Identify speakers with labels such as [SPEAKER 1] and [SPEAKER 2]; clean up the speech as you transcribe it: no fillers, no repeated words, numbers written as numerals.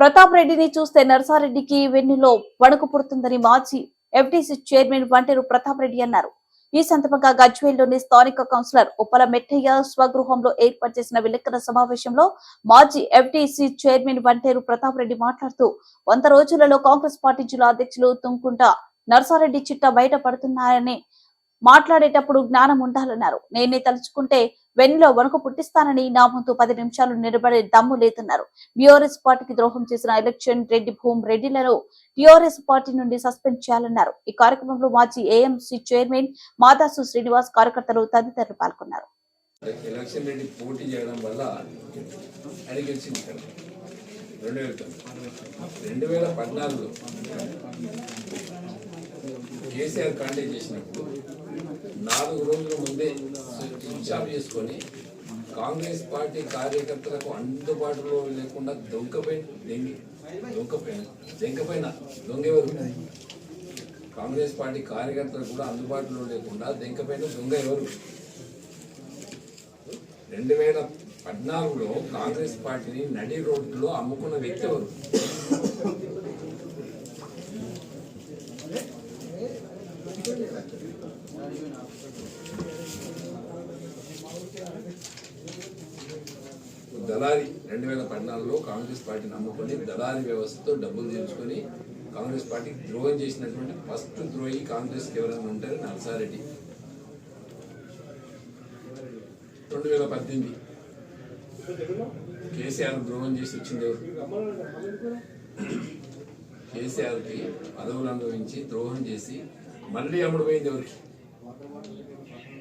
[SPEAKER 1] ప్రతాప్ రెడ్డిని చూస్తే నర్సారెడ్డికి వెన్నులో వణుకు పుడుతుందని మాజీ ఎఫ్డీసీ చైర్మన్ వంటేరు ప్రతాప్ రెడ్డి అన్నారు. ఈ సందర్భంగా గజ్వేల్లోని స్థానిక కౌన్సిలర్ ఉప్పల మెట్టయ్య స్వగృహంలో ఏర్పాటు చేసిన విలేకరుల సమావేశంలో మాజీ ఎఫ్డీసీ చైర్మన్ వంటేరు ప్రతాప్ రెడ్డి మాట్లాడుతూ 100 రోజులలో కాంగ్రెస్ పార్టీ జిల్లా అధ్యక్షులు తుంకుంట నర్సారెడ్డి చిట్టా బయటపడుతున్నారని మాట్లాడేటప్పుడు జ్ఞానం ఉండాలన్నారు. నేనే తలుచుకుంటే వెన్నులో వణుకు పుట్టిస్తానని, నా ముందు 10 నిమిషాలు నిలబడే దమ్ము లేదన్నారు. బీఆర్ఎస్ పార్టీకి ద్రోహం చేసిన ఎలక్షన్ రెడ్డి భూమ్ రెడ్డిలను టీఆర్ఎస్ పార్టీ నుండి సస్పెండ్ చేయాలన్నారు. ఈ కార్యక్రమంలో మాజీ ఏఎంసీ చైర్మన్ మాదాసు శ్రీనివాస్, కార్యకర్తలు తదితరులు పాల్గొన్నారు.
[SPEAKER 2] ఎలక్షన్ రెడ్డి పోటీ చేయడం వల్ల ఆయన గెలిచింది. 2014లో కేసీఆర్ కాంటాక్ట్ చేసినప్పుడు 4 రోజుల ముందే స్విచ్ ఆఫ్ చేసుకొని కాంగ్రెస్ పార్టీ కార్యకర్తలకు అందుబాటులో లేకుండా దొంగెవరు కాంగ్రెస్ పార్టీ కార్యకర్తలకు కూడా అందుబాటులో లేకుండా దొంగ ఎవరు? 2014లో కాంగ్రెస్ పార్టీని నడి రోడ్డులో అమ్ముకున్న వ్యక్తి ఎవరు? దళారి 2014లో కాంగ్రెస్ పార్టీని నమ్ముకొని దళారి వ్యవస్థతో డబ్బులు తెచ్చుకొని కాంగ్రెస్ పార్టీకి ద్రోహం చేసినటువంటి ఫస్ట్ ద్రోహి కాంగ్రెస్కి ఎవరైనా ఉంటారు నర్సారెడ్డి. 2018 కేసీఆర్ ద్రోహం చేసి వచ్చింది ఎవరు? కేసీఆర్కి పదవులు అనుభవించి ద్రోహం చేసి మళ్ళీ అమ్ముడు పోయింది ఎవరికి?